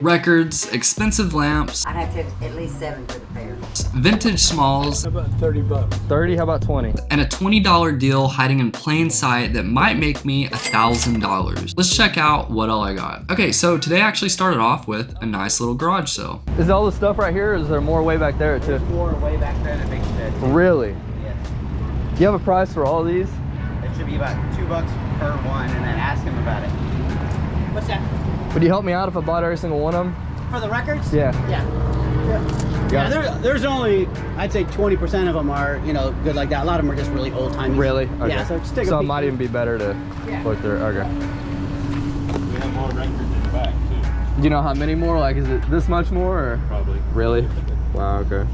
records, expensive lamps. I'd have to have at least 7 for the pair. Vintage smalls. How about 30 bucks? 30, how about 20? And a $20 deal hiding in plain sight that might make me $1,000. Let's check out what all I got. Okay, so today I actually started off with a nice little garage sale. Is all the stuff right here, or is there more way back there too? There's more way back there that makes sense. Really? Yes. Do you have a price for all of these? It should be about $2 per one, and then ask him about it. What's that? Would you help me out if I bought every single one of them? For the records? Yeah. Yeah, there's only, I'd say 20% of them are, you know, good like that. A lot of them are just really old timey. Really? Okay. Yeah, so just take a So it peek. might even be better to look through. Okay. We have more records in the back too. Do you know how many more? Like, is it this much more? Or? Probably. Really? Wow, okay.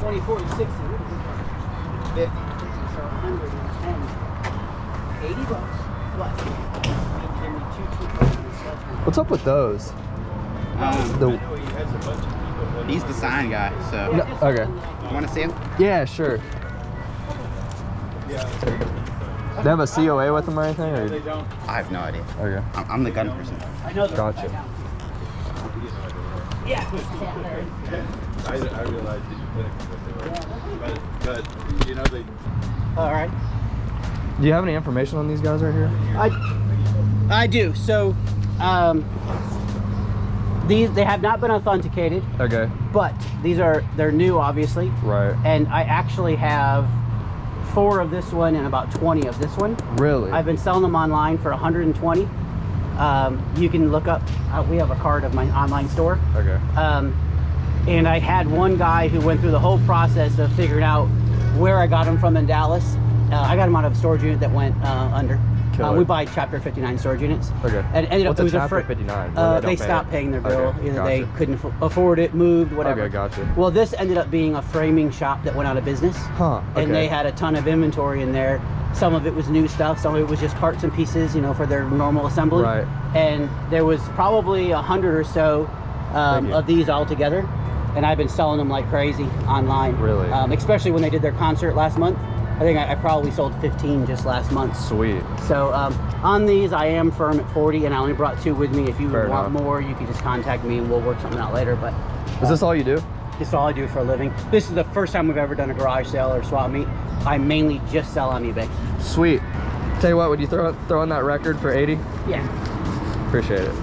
$20, $40, $60, 50, so 110, $80. What? What's up with those? He's the sign guy, so. No, okay. You want to see him? Yeah, sure. They have a COA with them or anything? Or? They don't. I have no idea. Okay. I'm the gun person. I know Gotcha. I realized that you couldn't because they were. But you know they. All right. Do you have any information on these guys right here? I do. So, they have not been authenticated, Okay. but they're new, obviously. Right. And I actually have 4 of this one and about 20 of this one. Really? I've been selling them online for 120. You can look up. We have a card of my online store. Okay. And I had one guy who went through the whole process of figuring out where I got them from in Dallas. I got them out of a storage unit that went under. We buy Chapter 59 storage units. Okay. And ended What's up a Chapter 59? They stopped paying their bill. Okay, Either gotcha. they couldn't afford it, moved, whatever. Okay, gotcha. Well, this ended up being a framing shop that went out of business. Huh. Okay. And they had a ton of inventory in there. Some of it was new stuff. Some of it was just parts and pieces, you know, for their normal assembly. Right. And there was probably 100 or so of these all together. And I've been selling them like crazy online. Really? Especially when they did their concert last month. I think I probably sold 15 just last month. Sweet. So on these, I am firm at 40, and I only brought 2 with me. If you Fair want enough. more, you can just contact me and we'll work something out later. But Is this all you do? this is all I do for a living. This is the first time we've ever done a garage sale or swap meet. I mainly just sell on eBay. Sweet. Tell you what, would you throw in that record for 80? Yeah. Appreciate it.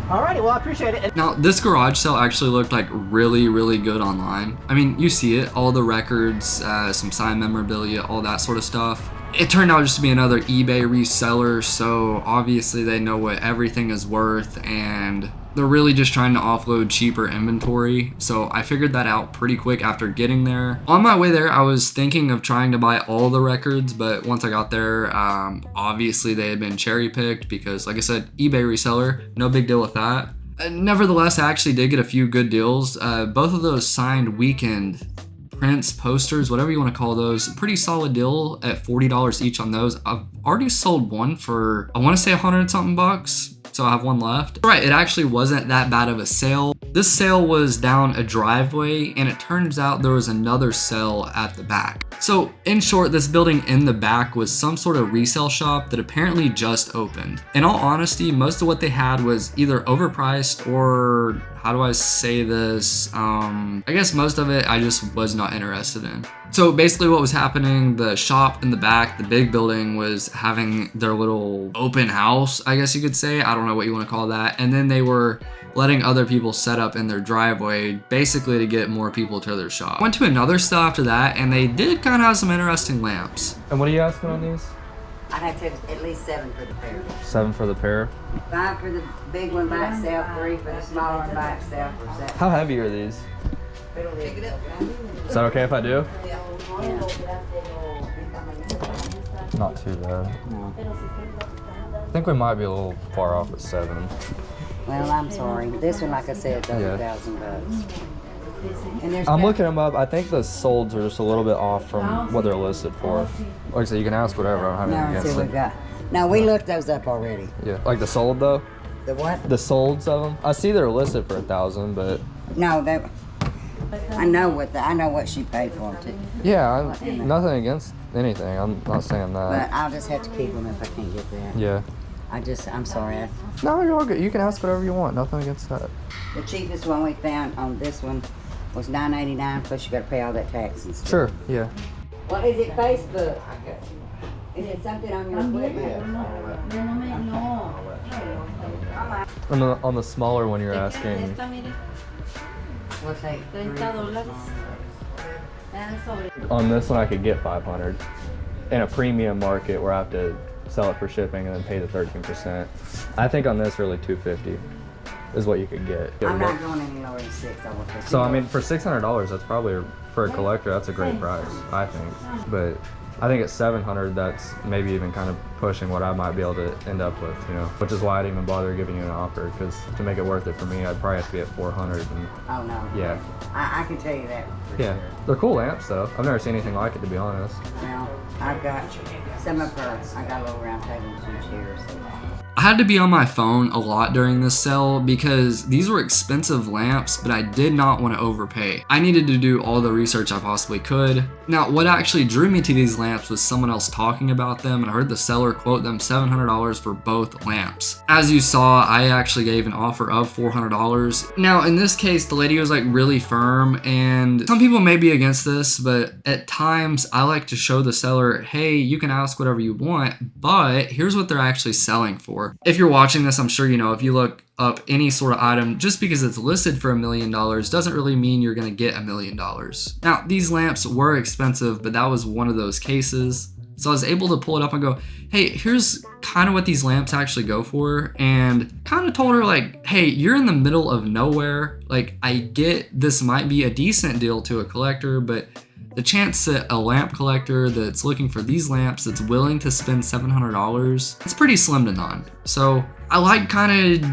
Alrighty, well, I appreciate it. Now, this garage sale actually looked like really, really good online. I mean, you see it, all the records, some signed memorabilia, all that sort of stuff. It turned out just to be another eBay reseller, so obviously they know what everything is worth, and they're really just trying to offload cheaper inventory. So I figured that out pretty quick after getting there. On my way there, I was thinking of trying to buy all the records, but once I got there, obviously they had been cherry picked because, like I said, eBay reseller, no big deal with that. Nevertheless, I actually did get a few good deals. Both of those signed weekend prints, posters, whatever you want to call those, pretty solid deal at $40 each on those. I've already sold one for, I want to say 100 something bucks. So I have one left. Right, it actually wasn't that bad of a sale. This sale was down a driveway, and it turns out there was another sale at the back. So in short, this building in the back was some sort of resale shop that apparently just opened. In all honesty, most of what they had was either overpriced or, how do I say this? I guess most of it I just was not interested in. So basically what was happening, the shop in the back, the big building, was having their little open house, I guess you could say. I don't know what you want to call that. And then they were letting other people set up in their driveway, basically to get more people to their shop. Went to another store after that, and they did kind of have some interesting lamps. And what are you asking on these? I'd have to have at least 7 for the pair. 7 for the pair. 5 for the big one by itself, 3 for the smaller one by itself. Or 7. How heavy are these? Pick it up. Is that okay if I do? Yeah. Not too bad. No. I think we might be a little far off at 7. Well, I'm sorry. This one, like I said, is over Yeah. $1,000. And there's I'm looking them up. I think the solds are just a little bit off from what they're listed for. Like I said, you can ask whatever. I don't have anything No, see against what it. we got. No, we looked those up already. Yeah, like the sold though. The what? The solds of them. I see they're listed for 1,000, but No, they. I know what she paid for them too. yeah, nothing against anything. I'm not saying But that. I'll just have to keep them if I can't get that. Yeah. I'm sorry. No, you're all good. You can ask whatever you want. Nothing against that. The cheapest one we found on this one was $9.89, plus you got to pay all that tax and stuff. Sure. Yeah. Well, is it Facebook? Is it something on your equipment? On the smaller one, you're asking. We'll take On this one, I could get 500. In a premium market where I have to sell it for shipping and then pay the 13%. I think on this, really 250 is what you could get. I'm not going any lower than 6. I will take So I mean, for $600, that's probably for a collector. That's a great price, I think. But I think at 700, that's maybe even kind of pushing what I might be able to end up with, you know. Which is why I didn't even bother giving you an offer, because to make it worth it for me, I'd probably have to be at 400. And Oh no. yeah, I can tell you that. For yeah, Sure. they're cool lamps though. I've never seen anything like it, to be honest. Now I've got some of her. I got a little round table and some chairs. I had to be on my phone a lot during this sale because these were expensive lamps, but I did not want to overpay. I needed to do all the research I possibly could. Now, what actually drew me to these lamps was someone else talking about them, and I heard the seller quote them $700 for both lamps. As you saw, I actually gave an offer of $400. Now, in this case, the lady was like really firm, and some people may be against this, but at times I like to show the seller, hey, you can ask whatever you want, but here's what they're actually selling for. If you're watching this, I'm sure you know if you look up any sort of item, just because it's listed for $1 million doesn't really mean you're gonna get $1 million. Now, these lamps were expensive, but that was one of those cases. So I was able to pull it up and go, hey, here's kind of what these lamps actually go for, and kind of told her like, hey, you're in the middle of nowhere. Like, I get this might be a decent deal to a collector, but the chance that a lamp collector that's looking for these lamps that's willing to spend $700, it's pretty slim to none. So I like kind of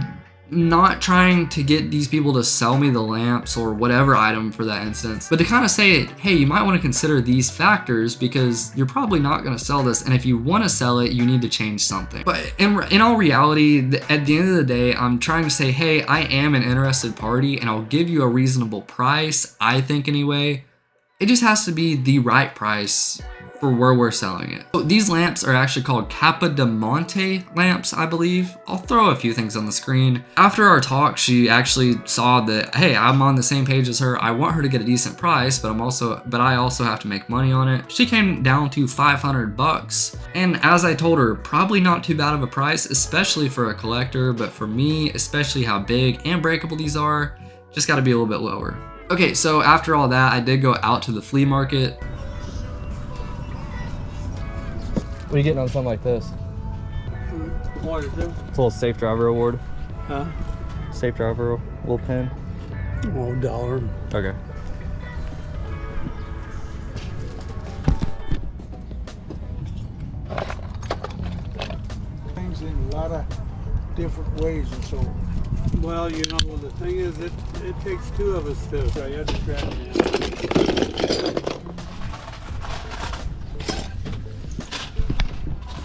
not trying to get these people to sell me the lamps or whatever item for that instance, but to kind of say, hey, you might want to consider these factors because you're probably not going to sell this, and if you want to sell it, you need to change something. But in all reality, at the end of the day, I'm trying to say, hey, I am an interested party and I'll give you a reasonable price, I think anyway. It just has to be the right price for where we're selling it. So these lamps are actually called Capa de Monte lamps, I believe. I'll throw a few things on the screen. After our talk, she actually saw that, hey, I'm on the same page as her. I want her to get a decent price, but I also have to make money on it. She came down to $500. And as I told her, probably not too bad of a price, especially for a collector, but for me, especially how big and breakable these are, just gotta be a little bit lower. Okay, so after all that, I did go out to the flea market. What are you getting on something like this? What is it? It's a little safe driver award. Huh? Safe driver, little pin. Oh, $1. Okay. Things in a lot of different ways and so. Well, you know, the thing is, it takes two of us to. So you have to grab me.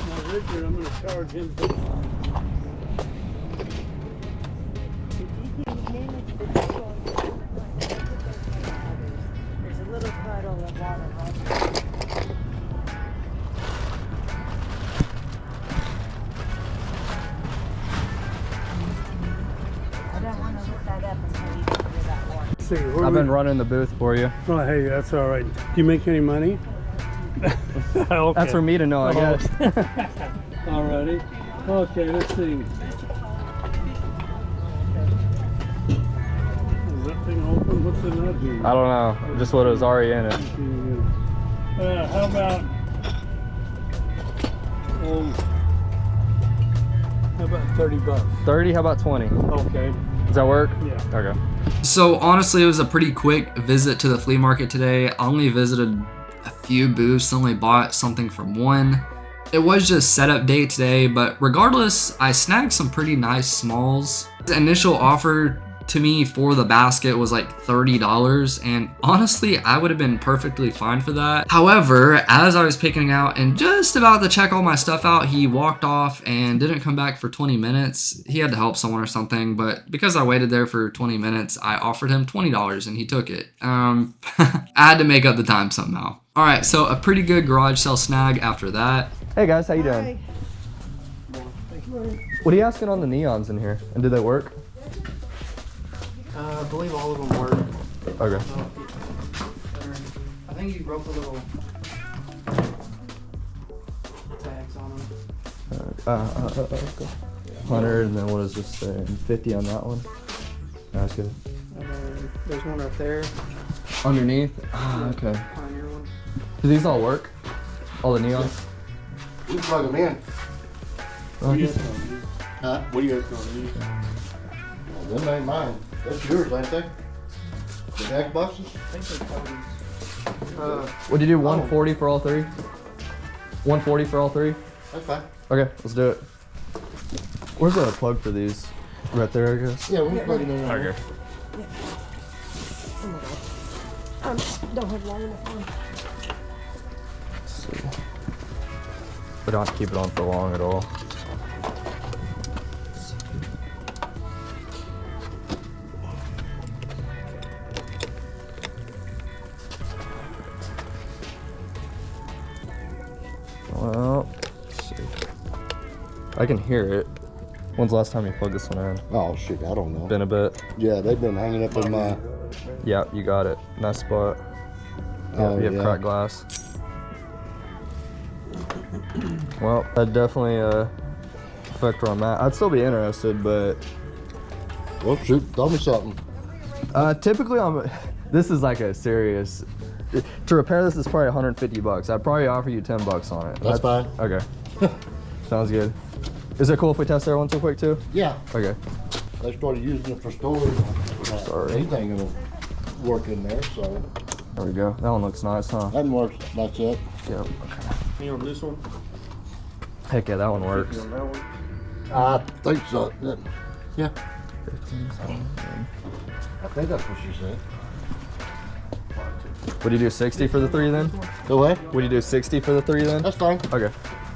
Now, Richard, I'm going to charge him. There's a little puddle of water right there. I don't want to hook that up until you get rid of that water. See, where I've we- been running the booth for you. Oh, hey, that's all right. Do you make any money? Okay. That's for me to know, I guess. Alrighty. Okay, let's see. Is that thing open? What's in that here? I don't know. Just what was already in it. How about, how about 30 bucks? 30? How about 20? Okay. Does that work? Yeah. Okay. So honestly, it was a pretty quick visit to the flea market today. I only visited a few booths, only bought something from one. It was just setup day today, but regardless, I snagged some pretty nice smalls. The initial offer to me for the basket was like $30, and honestly I would have been perfectly fine for that. However, as I was picking it out and just about to check all my stuff out, he walked off and didn't come back for 20 minutes. He had to help someone or something, but because I waited there for 20 minutes, I offered him $20 and he took it. I had to make up the time somehow. All right, so a pretty good garage sale snag after that. Hey guys, how you doing? What are you asking on the neons in here? And do they work? I believe all of them work. Okay. I think you broke the little tags on them. Okay. 100, and then what is this saying? 50 on that one? That's good. And then there's one right there. Underneath? Ah, okay. Pioneer one. Do these all work? All the neons? We plug them in. Okay. Huh? What are you guys gonna use? Well, them ain't mine. That's yours, ain't they? The deck boxes? I think they're Cody's. Would you do 140 for all three? 140 for all three? That's fine. Okay, let's do it. Where's the plug for these? Right there, I guess. Yeah, we can plug it in. Okay. Don't have long enough on. Let's see. We don't have to keep it on for long at all. Well, let's see. I can hear it. When's the last time you plugged this one in? Oh, shit, I don't know. Been a bit. Yeah, they've been hanging up in my... Yeah, you got it. Nice spot. Oh, you have yeah. cracked glass. Well, that definitely affect where I'm at. I'd still be interested, but Well, shoot, tell me something. typically this is like a serious. To repair this is probably 150 bucks. I'd probably offer you 10 bucks on it. That's fine. Okay. Sounds good. Is it cool if we test their one real quick too? Yeah, Okay. they started using it for storage. Sorry. Anything will work in there, so There we go. That one looks nice, huh? that works. That's it. Yep. You on this one? Heck yeah, that one works. You on that one? I think so. Yeah, 15, 17. I think that's what she said. Would you do 60 for the three then? Go ahead. Would you do 60 for the three then? That's fine. Okay.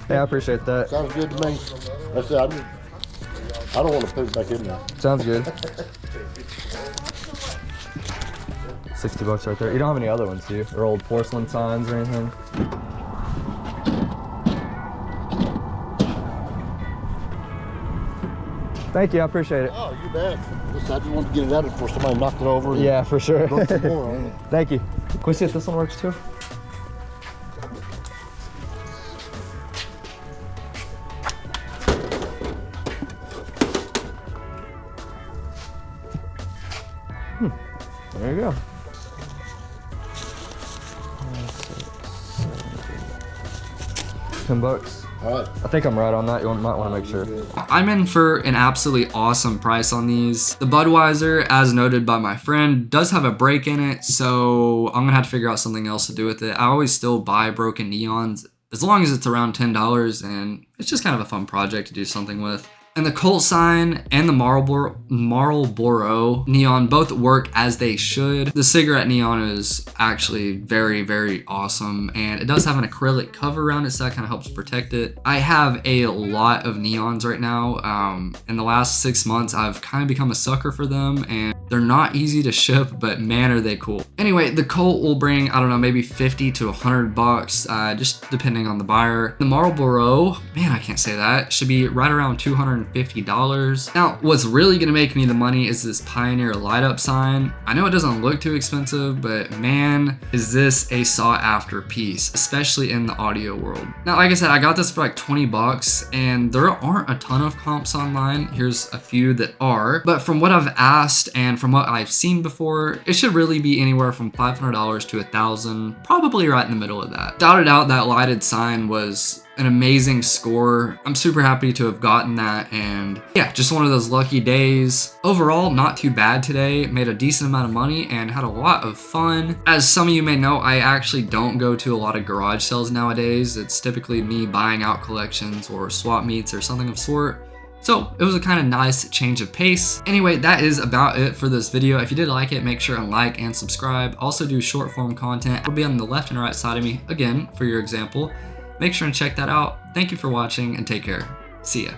Hey, I appreciate that. Sounds good to me. That's it. I don't want to put it back in there. Sounds good. 60 bucks right there. You don't have any other ones, do you? Or old porcelain signs or anything? Thank you, I appreciate it. Oh, you bet. Listen, I just wanted to get it out before somebody knocked it over. And Yeah, for sure. broke some more on it. Thank you. Can we see if this one works too? There you go. 10 bucks. All right. I think I'm right on that. You might want to make sure. I'm in for an absolutely awesome price on these. The Budweiser, as noted by my friend, does have a break in it, so I'm gonna have to figure out something else to do with it. I always still buy broken neons as long as it's around $10, and it's just kind of a fun project to do something with. And the Colt sign and the Marlboro neon both work as they should. The cigarette neon is actually very, very awesome, and it does have an acrylic cover around it, so that kind of helps protect it. I have a lot of neons right now. In the last 6 months, I've kind of become a sucker for them, and they're not easy to ship, but man, are they cool. Anyway, the Colt will bring, I don't know, maybe 50 to 100 bucks, just depending on the buyer. The Marlboro, man, I can't say that, should be right around $250. Now, what's really gonna make me the money is this Pioneer light up sign. I know it doesn't look too expensive, but man, is this a sought after piece, especially in the audio world. Now, like I said, I got this for like 20 bucks, and there aren't a ton of comps online. Here's a few that are, but from what I've asked and from what I've seen before, it should really be anywhere from $500 to $1,000, probably right in the middle of that. Without a doubt, that lighted sign was an amazing score. I'm super happy to have gotten that, and yeah, just one of those lucky days. Overall, not too bad today. Made a decent amount of money and had a lot of fun. As some of you may know, I actually don't go to a lot of garage sales nowadays. It's typically me buying out collections or swap meets or something of sort. So it was a kind of nice change of pace. Anyway, that is about it for this video. If you did like it, make sure and like and subscribe. Also do short form content. It'll be on the left and right side of me, again, for your example. Make sure and check that out. Thank you for watching and take care. See ya.